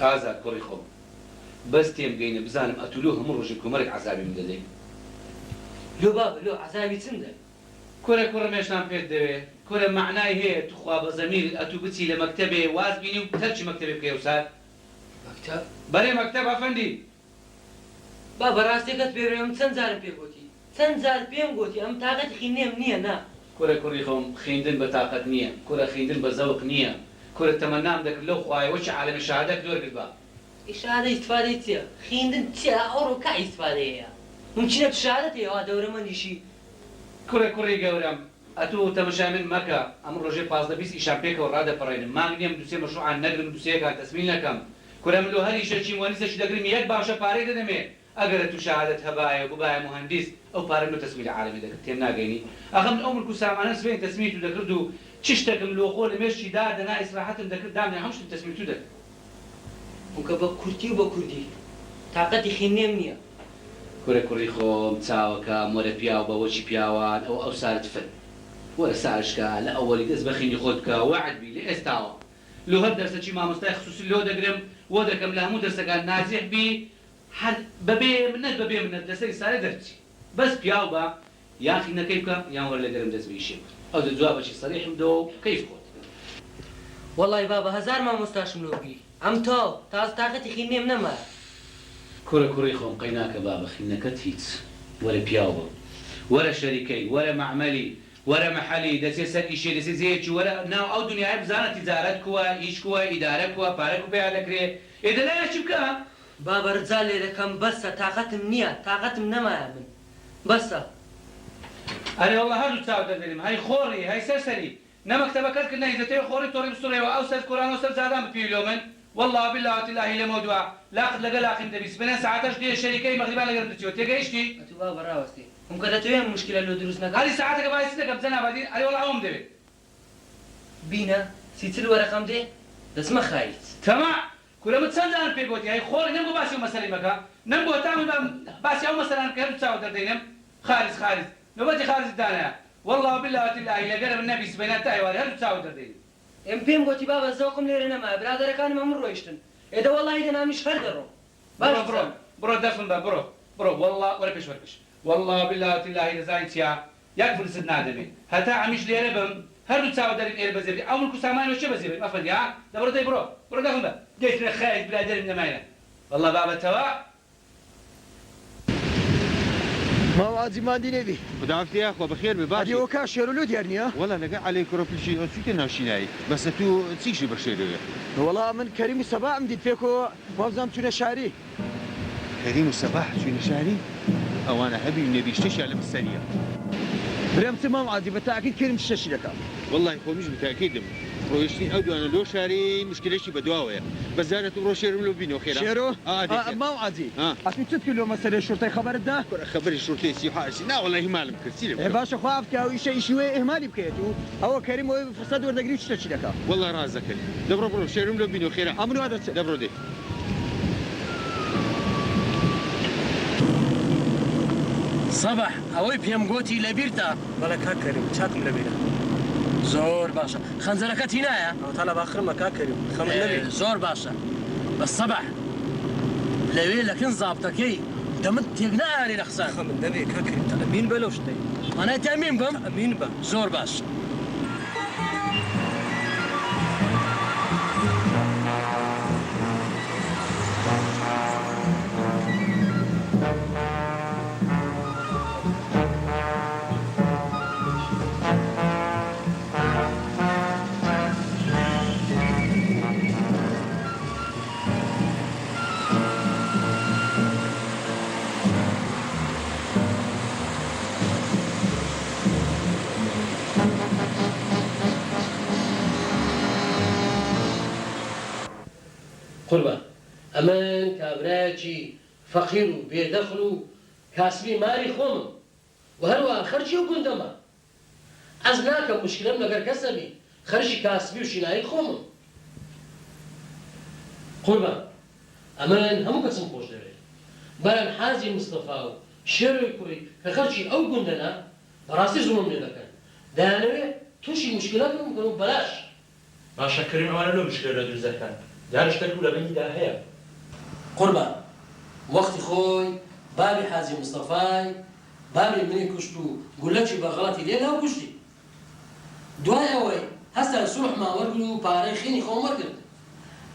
ئازاد کوڕی خۆم بەس تێم گەینە بزانم ئەتولۆ هەموو ڕۆژێک کۆمەڵێک عەزابی من دەدەی لۆ بابە لۆ عەزابی چندە کورە کوڕەمێشتان پێت دەوێ کورە معنای هەیە توخوا بە زەمیر ئەتوو بچی لە مەکتەبێ واز بینی و تەرکی مەکتەبێ بکەی وسات مەکتەب بەرێ مەکتەب ئەفەندی با بەڕاستیەکەت پێوێم چەند جارم پێ گوتی چەند جار پێم گوتی ئەم تاقەتی خینێم نییە نا کورە کوڕی خۆم خوێندن بە تاقەت نییە کورە خوێندن بە زەوق نییە کورە تەمەنام دەکرد لەو خوایەوە چ عالەمی شەهادەت دووەرگرت بە ئیشادە ئیستفادەی چییە خوێندن چییە ئەوڕۆ کا ئیستفادەیە ممکنە تو شەهادەت هەیەوا دەورەمەندیشی کورە کوڕی گەورەم ئەتوو تەمەشای من مەکە ئەم ڕۆژێ 15-20 ئیشان پێکەوە ڕادەپەڕێنم مانگ نیم دوسێ مەشروعان نەگرم دوسەیەکان تەسمیل نەکەم کورە من لۆ هەری شەرچی مۆنیسەشی دەگرم یەک باشە پارەی دەدەمێ ئەگەرە تو شەهادەت هەبایە ببایە مهندس ئەو پارەم لۆ تەسمیل عالەمی دەکرد تێم ناگەینی ئەخەم ئەو ملک و سامانە سوێن تەسمیل تو دەکرد و چ شتێکم لۆ خۆ لە مێشتی دادەنا ئیسراحەتم دەکرد دامێ هەموو شتم تەسمیل تو دەکرد وکە بە کورتی و بە کوردی تاقەتی خوێندنێم نییە کورە کوڕی خۆم چاوەکە مۆرە پیاو بە وەچی پیاوان ئەو ئەوسارت فن وەرە سارشکە لە ئەوەلی دەست بەخینی خۆت بکە وعدبی لە ئێستاوە لۆ هەر دەرسەکی مامۆستای خصوصی لۆ دەگرم وە دەکەم لە هەموو دەرسەکان نازیح بی بەبێ منەت بەبێ منەت دەسەری سارە دەرچی بەس پیاو بە یان خینەکەی بکە یان وەرە لەگەرم دەست بە ئیشێ بکە ئەو جوابەکی سەریحم دەوە و کەیف خۆت وەڵی بابە هەزار مامۆستاشم لۆ بی ئەم تاو تاز تاقەتی خوێندنێم نەما کورە کوڕی خۆم قەی ناکە بابە خینەکەت هیچ وەرە پیاو بە وەرە شەریکەی وەرە مەعمەلی وەرە مەحەلی دەچێت سەر ئیشێ دەچێت زێکی وەرە ناو ئەو دنیای بزانە تیجارەت کووە ئیش کووە ئیدارە کووە پارە کو پێیا دەکرێ ئێدە لایەکی بکە بابە ڕجا لێ دەکەم بەسە تاقەتم نییە تاقەتم نەمایە من بەسە ئەرێ وەڵڵا هەردوو چاو دەدەنیم هەی خۆڕی هەی سەرسەری نەمەکتەبەکەت کرد نەیزەتەوە خۆڕی تۆڕی بستوڕێەوە ئەو سەر قورآن و سەر زادان بپێوی لۆ من والله بالله تالله لەمە دووە لاقت لەگەڵ لاقیم دەبیست بنە ساعتەش دێ شەریکەی مەغریبا لەگەڵ دەچێت تێگەیشتی ئەتو بابە ڕاوەستی ممکە دەتوێن مشکلە لۆ دروست نەکە هەری ساعتەکە باسی دەکەم بزەنا بادین ئەرێ وەڵڵا ئەوم دەوێت بینە سیچل وەرەقەم دێ دەسمە خایت تەما کورە من چەند جارم پێ گوتی هەی خۆڕی نەمگو باسی ئەو مەسەلەی مەکە نەمگو تامی باسی ئەو مەسەلان کە هەردوو چاوە دەردەینم خارج نۆبەتی خارج دانایە والله بالله تالله لەگەرم نەبیست بەینات تا ئێوارە هەردوو چاوە دەردەین ئێم پێم گوتی بابە زەوقم لێرە نەما برادەرەکانم هەموو ڕۆیشتن ئێدە وەڵڵی دەنامیش هەر دەڕۆم بڕۆ دەفن بە بڕۆ والله وەرە پێش وەرپێش والله بالله تالله دەزانین چیا یەک فرست نادەمێ هەتا ئەمیش لێرە بم هەردوو چاوە دەرین ئێرە بەزێبی ئەو ملک و سامانەوە چێ بەزێبێت ئەفەندی ها دەبڕۆ دەی بڕۆ دەفن بە گەیشتنە خەیت برادەرم نەمایە والله بابەتەوە ماوازی مادی نبی خداحافظ خو بخير بباشي هذه وكا شيرولو ديارني والله لقى عليك كل شيء شو تناشيناي بس تو تسيشي بخير والله من كريم الصباح مديت فيكو موزم شنو شعري كريم الصباح شو نشاري او انا حبي نبي اشتشي على بالثانيه برمت ما معادي بالتاكيد كريم الشاشي لك والله هو مش بالتاكيد روشتي اودو انا لو شاري مشكله شي بدواويه بس زارت روشير لو بينو خير شيرو ما معادي اسمي تذكر له مثلا الشرطه خبر ده خبر الشرطه سي حارسي لا والله ما لم كثير يا باشا خافت او شيء اهمالي بكيتو هو كريم فساد ورد قريب شتشي لك والله رازك دبرو برو شيرم لو بينو خير امنو هذا دبرو دي صباح ئەوەی پێم گوتی لەبیرتە بەڵێ کاکەریم چاکم لەبیرە زۆر باشە خەنجەرەکەت هینایە تا لە باخرمە کاکەریم خەمم نەبێت زۆر باشە بە سەباح لەوێ لەکن زابتەکەی دەمت تێک نایاری لە قسان خەمم نەبێت کاکەریم تا ئەمین بە لەو شتەی مانای تەمین بم ئەمین بە زۆر باش قوربان ئەمن کابراایەکی فەقیر و بێدەخل و کاسبی ماری خۆمم و هەروەها خەرجی و گوندەمە ئەس ناکەم مشکلەم لەگەر کەسەبی خەرجی کاسبی و شینایی خۆمم قوربان ئەمن هەموو کەسم خۆش دەوێت بەرەم حازی مستەفا و شێروی کوڕی کە خەرجی ئەو گوندەنا بەڕاستی زوڵم لێ دەکەن دەیانەوێت تووشی مشکلات بکەن و بەلاش باشە کەریم ئەوانە لەو مشکلە دروست دەکەن جارش تەکو لە بینیدا هەیە قوربان وەختی خۆی بابی حاجی مستەفای بابی منی کوشت و گولەکی بە غەڵەتی لێدا و کوشتی دوای ئەوەی هەستا سوڵحمان وەرگن و پارەی خێنی خۆم وەرگرت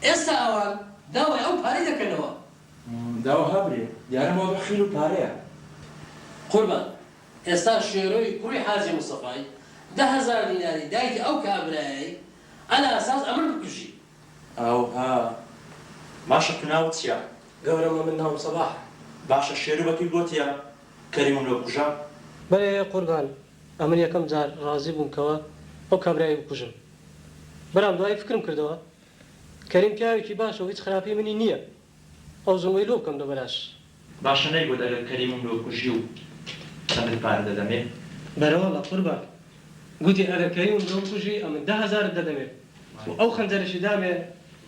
ئێستا ئەوان داوای ئەو پارەی دەکەنەوە داوا هەبرێ دیارەمەوە بەخیل و پارەیە قوربان ئێستا شێرۆی کوڕی حاجی مستەفای 10,000 دیناری دایکی ئەو کابرایی ئەنا ئەساس ئەمر بکوژی ئەوها باشە تو ناوت چییە؟ گەورەمە من ناوم سەباح باشە شێر و بەتوی گوتیە کەریمم لێ بکوژە بەێ قوربان ئەمن یەکەم جار ڕازی بووم کەوە ئەو کابرایی بکوژم بەرام دوای فکرم کردەوە کەریم پیاوێکی باشە و هیچ خراپی منی نییە ئەو زڵمەی لۆ بکەم دەبەلاش باشە نەیگوت ئەگەر کەریمم لێ بکوژی و چەند پارە دەدەمێ بەرەوە بە قوربان گوتی ئەگەر کەریمم لۆ بکوژی ئەمن 10,000 دەدەمێت و ئەو خەنجەرشی دامێ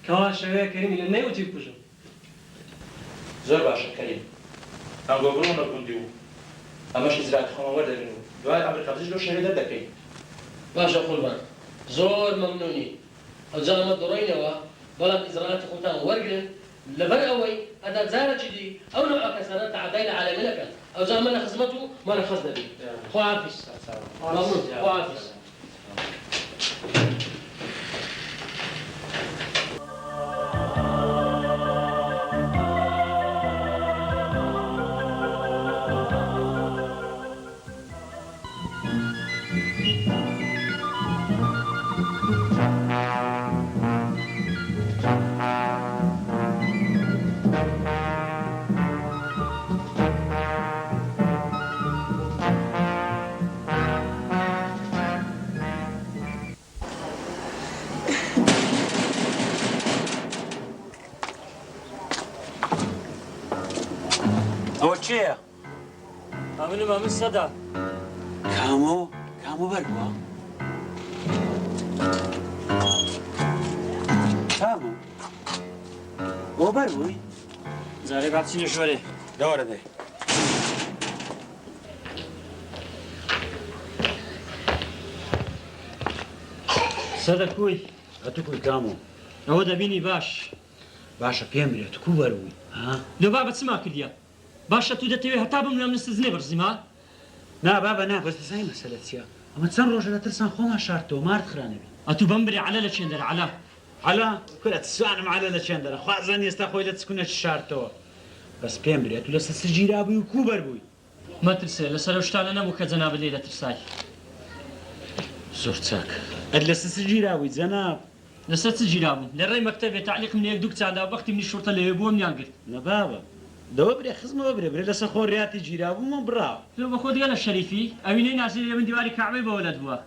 کەوا شەوەیە کەریمی لە نەیوتی بکوژم زۆر باشە کەریم ئەم گۆبڕۆ نەگوندی و ئەمەشی زراعەتی خۆمە وەردەگرن و دوای ئەمر قەبزش لەو شەوێدا دەکەین باشە قوربان زۆر مەمنونی ئەوجا ئەمە دڕۆینەوە بەڵام ئیزراعەتی خۆتان وەرگرن لەبەر ئەوەی ئەدا جارێکی دی ئەو نوع کەسانە تەعادای لە عالەمە نەکەن ئەوجا ئەمە لە خزمەت و مەلە خەز دەبێت خواحافیز مەمنون خواحافیز ئەوە چێیە؟ ئەمنم ئەمن سەدا کامۆ بەرگووە کامۆ بۆ بەربووی جارێ با بچینە ژۆرێ دەوەرە دەی سەدە کوی ئەتو کوی کامۆ ئەوە دەبینی باش باشە پێم برێت کو بەروی لە بابە چما کردیە باشە تو دەتەوێت هەتا بم لەم نستزنێ بەرزیما نا بابە نا بەس دەزای مەسەلە چییە ئەمە چەند ڕۆژە لە ترسان خۆمان شارتەوە مارد خرانەبی ئەتو بەم برێ عەلە لە چێندەرە عەلا عەلا کورە سوانم عەلە لە چێندەرە خوازان ئێستا خۆی لە چکونە شارتەوە بەس پێم برێت و لەسەر سجیرابووی و کو بەربووی مەترسێ لەسەر ئەو شتانە نەبوو کە جەنابە لێ دەترسای زۆر چاک ئەت لەسەر سجیرابووی جەناب لەسەر چ گیرا بووم لە ڕێی مەکتەبێ تعلیقم لە یەک دوو کچاندا وەختی منی شورتە لەوێ بووە منیان گرت نە بابە دەوە برێ خزمەوە برێ لەسەر خۆڕیاتی گیرابوومە بڕاو لۆ بە خۆ دیگە لە شەریفی ئەوینەی نازی لێ من دیواری کەعبەی بەوەلەت بووە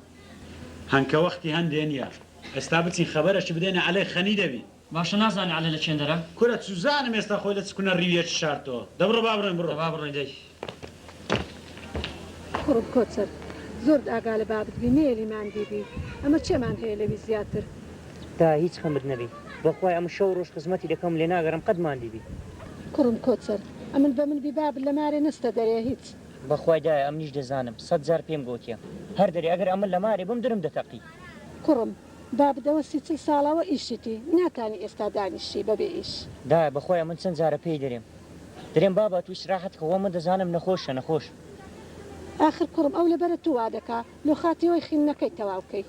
هەنکە وەختی هەندێنە ئێستا بچین خەبەرەشی بدەینە عەلەی خەنی دەبی باشە نازانێ عەلە لە چێندەرە کورە سوزانم ئێستا خۆی لە چکونە ڕیوێت شارتەوە دەبڕە با بڕێن بڕۆ با بڕۆین دەی کوڕم کۆچەر زۆر ئاگا لە بابت بی نێلیمان دیبی ئەمە چێمان هەیە لەوی زیاتر تا هیچ خەمت نەبی بەخوای ئەمە شەو ڕۆژ خزمەتی دەکەم لێ ناگەڕم قەتمان دیبی کوڕم کۆچەر ئەمن بە من بی باب لە مارێ نستە دەرێ هیچ بەخوای دایە ئەم نیش دەزانم 100 جار پێم گوتیە هەر دەری ئەگەر ئەمە لە مارێ بم درم دەتەقی کوڕم بابدەوە 30 ساڵەوە ئیشتی ناتانی ئێستا دانیشتی بەبێ ئیش دایە بەخوای من چەند جارە پێی دەرێم بابە توی سراحەت کەوە من دەزانم نەخۆشە نەخۆش آخر کوڕم ئەو لەبەرە تو وا دەکا لۆ خاتیەوەی خینەکەی تەواوکەی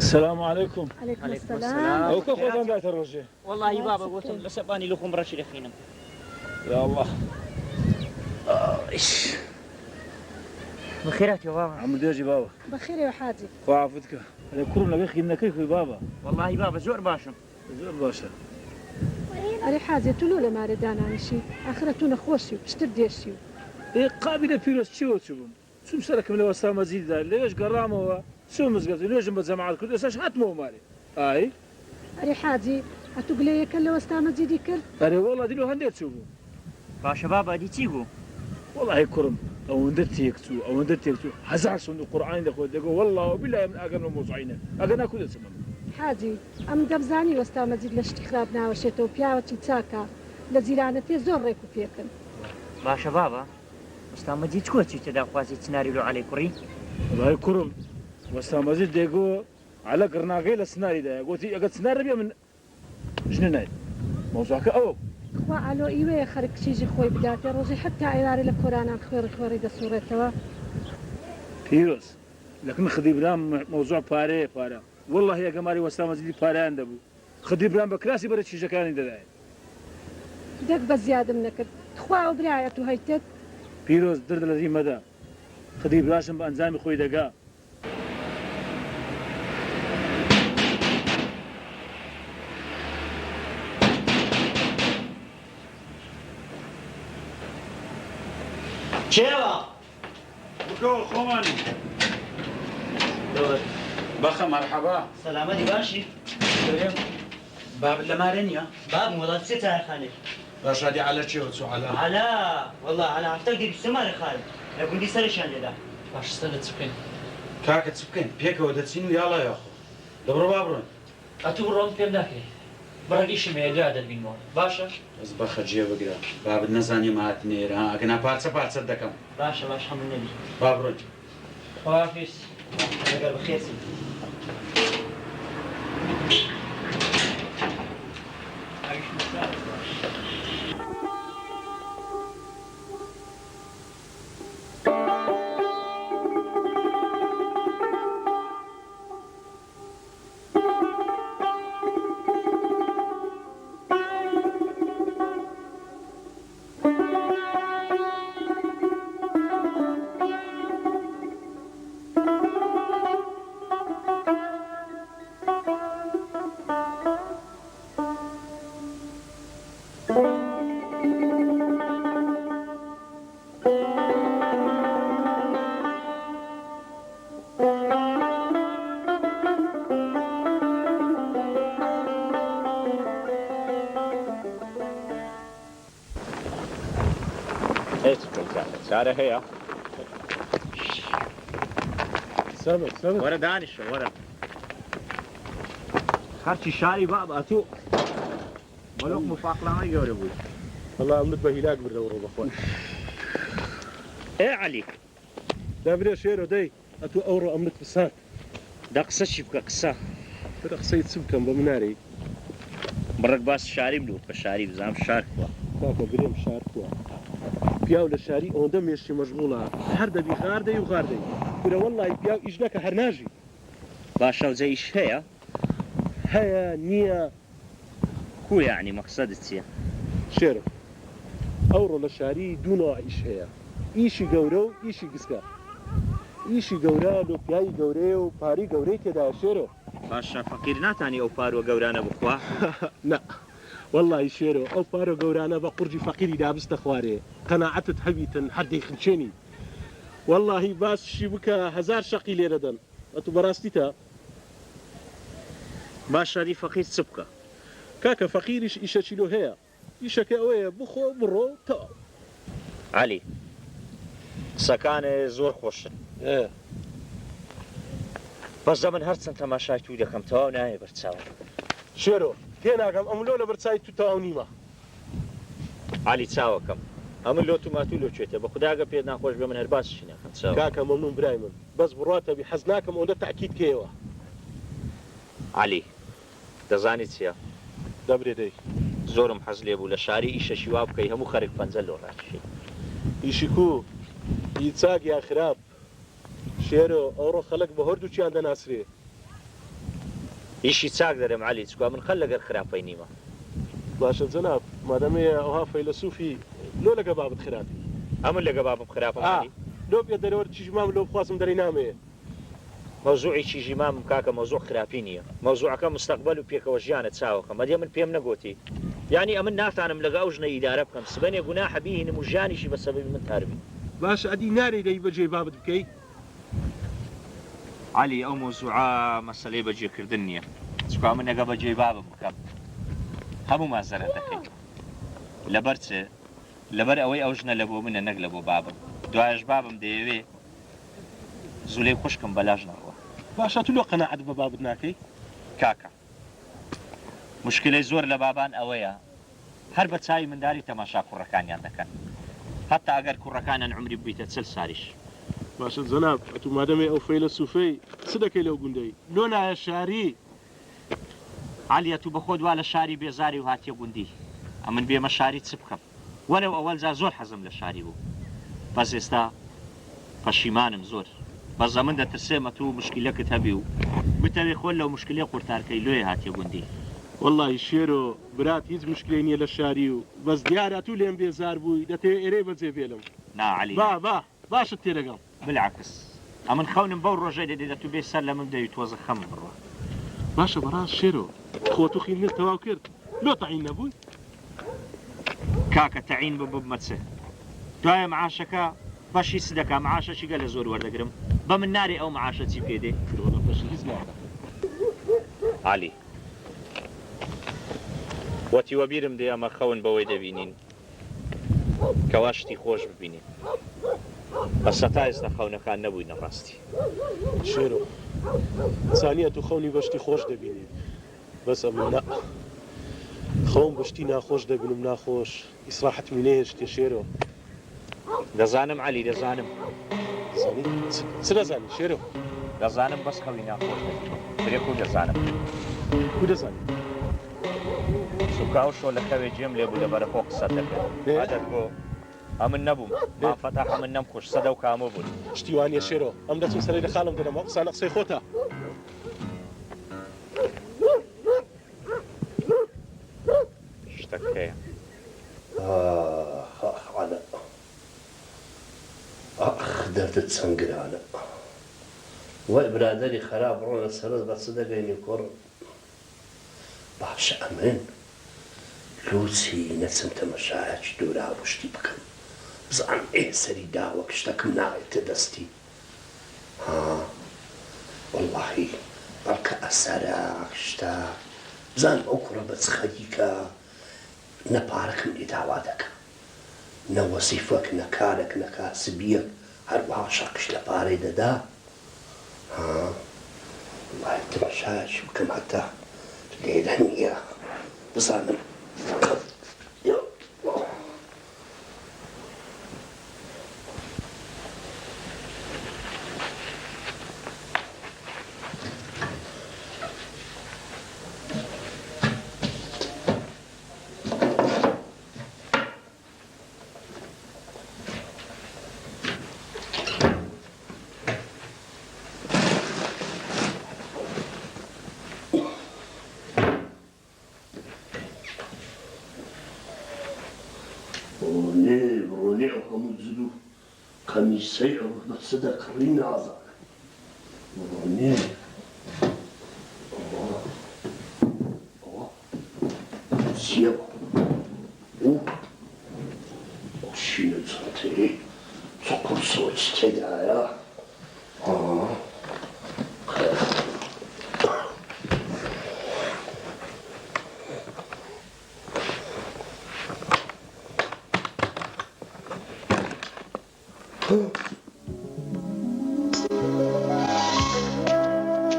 السلام عليكم. عليكم السلام. أو كخوتان ذات الرجال. والله بابا قلتم لسباني لكم رشيد أخينا. يا الله. إيش. بخيرات يا بابا. عم ديجي بابا. بخير يا حاجي. وعافيتك. أنا كرمنا بيخي إنك كيف بابا. والله بابا زور باشا. زور باشا. أري حاجة تلو ما ردانا نشي آخرتو نخوشي وشترديشي. إيه قابلة فيروس شو تشوفون؟ شو مسلكم لو استام مزيد ذا ليش قرامه هو؟ شو مزقت ليش بجماعات كل اساس حتمو مالي اي اري حاجي هتقول لي كله واستعمل زيدي كل اري والله دي لو هنديت تشوفوا باشا بابا دي تيجو والله كرم او ندت يكتو او ندت يكتو هزار سن القران دخو دغ والله وبالله من اغنى موصعينا اغنى كل اسم حاجي ام دبزاني واستعمل زيد لاشتخرابنا وشتو بياوتي تساكا لزيرانتي زور ريكو فيكن باشا بابا ئەستامەجی چکۆچی تێداخوازی چناری لۆ عەلەی کوڕی وڵای کوڕم وەستامەزید دێگۆ عەلە گڕناغەی لە سناریدایە گوتی ئەگەر سنار بێ من ژنە نایت مۆزوعەکە ئەوە خوا ئالۆ ئیوەیە خەرک کچیژی خۆی بداتێ ڕۆژی حتا ئێواری لە کۆرانان خوێڕی دەسوڕێتەوە پیرۆز لەکن خدی برام مۆزوع پارەیە پارە والله ئەگەماری وەستامەزیدی پارەیان دەبوو خدی برام بە کراسی بەرە چیژەکانی دەدایێت دەک بە زیادم نەکرد خوا ئەو برایە تو هەیتت پیرۆز درد لە ریمەدا خدی براشم بە ئەنجامی خۆی دەگا چێوە بکەوە خۆمانی بەخە مەرحەبا سەلامەتی باشی بابت لەمارە نییە بابم وەڵات سێ تایخانێک باشادی عەلە چێوە چوو عەلە عەلا وەڵا عەلا هەفتەک دێ بیستەمانە خارم لە گوندی سەرشان لێدا باشتە لە چ بکەین کاکە چ بکەین پێکەوە دەچین و یاڵا یاخۆ دەبڕۆ با بڕۆین ئەتو بڕۆم پێم ناکەی بڕەگیشی مێدا دەبینەوە باشە بەس بەخە جێ بگرە بابت نەزانیم هاتنێرە ئەگەنا پارچە پارچەت دەکەم باشە باش هەموو نەبی با بڕۆین خواحافیز لەگەر بەخێرسی سارة هي سبت ورا دانش ورا خرتي شاري بابا تو بلوك مفاقلة ما يقول ابوي والله امنت بهلاك بالدورة بخوان ايه علي دابري شيرو دي اتو اورو امنت بسات دا قصة شبكة قصة فرق سيد سبكم بمناري برك باس شاري ملوك بشاري بزام شارك كاكا بريم شاركوا پیاو لە شاری ئەوەندە مێشتی مەشغوڵە هەر دەبی غاردەی و غاردەی کورە وەڵڵای پیاو ئیش نەکە هەر ناژی باشە و جەیش هەیە هەیە نییە کو یعنی مەقسەدت چییە شێرە ئەوڕۆ لە شاری دوونەوە ئیش هەیە ئیشی گەورە و ئیشی گسکە ئیشی گەورە لۆپیایی گەورەیە و پاری گەورەی تێدا شێرە باشە فەقیر ناتانی ئەو پارۆ گەورانە بخوا نا والله شێرە ئەو پارۆ گەورانە بە قورجی فەقیری دابستە خوارێ قەناعەتت هەبیتن هەردەی خنچێنی واللهی باسشی بکە هەزار شەقی لێرە دەن ئەتو بەڕاستیتە باشە فەقیر چ بکە کاکە فەقیریش ئیشە چیلۆ هەیە ئیشەکە ئەوەیە بخۆ بڕۆ تەواو علی قسەکانێ زۆر خۆشن بەس من هەرچەند تەماشای تو دەکەم تەواو نایە بەرچاوە شێرۆ تێناگەم ئەملۆ لە بەرچای تو تەواو نیمە علی چاوەکەم ئەمن لۆ توماتوو لۆ کوێتە بە خودداگە پێت ناخۆش بە من هەر باسشی ناکەم چاو کاکە مەمنون برای من بەس بڕاتەبی حەز ناکەم ئەوەندە تاکید کێوە علی دەزانی چییە دەبرێ دەی زۆرم حەز لێ بوو لە شاری ئیشەشی وا بکەی هەموو خەرک پەنجە لۆ ڕاکشی ئیشی کو هی چاک یا خراپ شێرۆ ئەوڕۆ خەڵک بە هەردووچیان دەناسرێ ئیشی چاک دەرێم علی چکوە من خەل لەگەر خراپەی نیمە باشە جەناب مادەمەیە ئەوها فەیلسوفی لۆ لەگە بابت خراپی ئەمن لەگە بابم خراپە لۆ پێ دەرەوە چیژمام لۆ بخوازم دەرەی نامەیە مەوزوعی چیژی مامم کاکە مەوزوع خراپی نییە مەوزوعەکە مستەقبەل و پێکەوە ژیانە چاوەکەم مەدێ من پێم نەگوتی یعنی ئەمن ناتانم لەگە ئەو ژنە ئیدارە بکەم سبەنێ گوناحە بیهێنم و ژیانیشی بە سەبەبی من تاربی باش ئەدی نارێ دەی بەجێ بابت بکەی علی ئەو مۆزوعە مەسەلەی بەجێکردن نییە چکا من نەگە بەجێی بابم بکەم هەموو مازەرە دەکەین لەبەر چێ لەبەر ئەوەی ئەو ژنە لە بۆ منە نەک لە بۆ بابم دوایش بابم دەیەوێ زولەی خوشکم بەلاژ نەڕوە باشە تو لۆ قەناعەت بە بابت ناکەی کاکە مشکلەی زۆر لە بابان ئەوەیە هەر بە چاوی منداری تەماشا کوڕەکانیان دەکەن هەتا ئەگەر کوڕەکانان عمری ببیتە چل ساریش. باشە جەناب ئەتو مادەمێ ئەو فەیلە سوفەی چ دەکەی لەو گوندەی لۆ نایە شاری. عەلیە تو بەخۆت وا لە شاری بێزاری و هاتیە گوندی ئەمن بێمە شاری چ بکەم وەرەو ئەوەلجا زۆر حەزم لە شاری بوو بەس ئێستا پەشیمانم زۆر بەزە من دەترسێمە تو مشکلەکەت هەبی و بتەوێ خۆل لەو مشکلێ قورتارکەی لێ هاتیە گوندی. واللهی شێرۆ برات هیچ مشکلەی نییە لە شاری و بەس دیارە تو لێم بێزار بووی دەتەوێت ئێرەی بەجێ بێلم. ناعەلی باشت تێدەگەڵ بالعکس ئەمن خەونم بەو ڕۆژەی دەدێت تو بێ سەر لە من دەوی تۆزە خەم بڕوە. باشە بەڕاست شێرۆ خۆ تو خینت تەواو کرد لۆ تەعین نەبووی کاکە تەعین بە بمەچێ دوایە معاشەکە بەشی سدەکە معاشەشی گەلە زۆر وەردەگرم بە من ناری ئەو معاشە چی پێ دێ عالی وەتی وەبیرم دێ ئەمە خەون بەوەی دەبینین کەوا شتی خۆش ببینین بەسە تا ئێستا خەونەکان نەبووی نەڕاستی. شێرۆ چانیە تو خەونی بەشتی خۆش دەبینی بەس ئەمە خەون بەشتی ناخۆش دەبینم ناخۆش ئیسراحەت مینێشتێ شێرۆ. دەزانم عەلی دەزانم چ دەزانی شێرۆ دەزانم بەس خەوی ناخۆش دەبینم برێک و دەزانم کو دەزانی سوکا و شۆ لە خەوێ جێم لێبوو لەبەرە خۆ قسە دەکرد عادەت بۆ ئەمن نەبووم مافەتاح من نەمخۆش سەدە و کامۆ بوون شتی وانە شێرۆ ئەم دەچم سەرەی لە خاڵم دەنەما قسانە قسەی خۆتە. شتەکەیە دەردت چەند گرانە وای برادەری خراپ ڕۆنە سەرت بە چ دەگەینی کوڕ باشە ئەمن لوچی نەچم تەمەشایەکی دوورا بشتی بکەم بزانم ئێسەری داوە شتەکەم ناوێتە دەستی وەڵڵاهی بەڵکە ئەسەرە شتە بزانم ئەو کوڕە بە چ خەریکە نە پارەکەم لێ داوا دەکە نە وەزیفەک نە کارێک نە کاسبیەک هەروەها شەقش لە پارەی دەدا وڵای تەماشایەکی بکەم هەتا لێرە نییە بزانم ڕۆنێ ئەو هەموو جل و کەمیسەی ئەو بە چ دەکڕی نازانم ڕۆنێ چییە ئەو شینە جەنتەیە چ قورسەوە چ تێدایە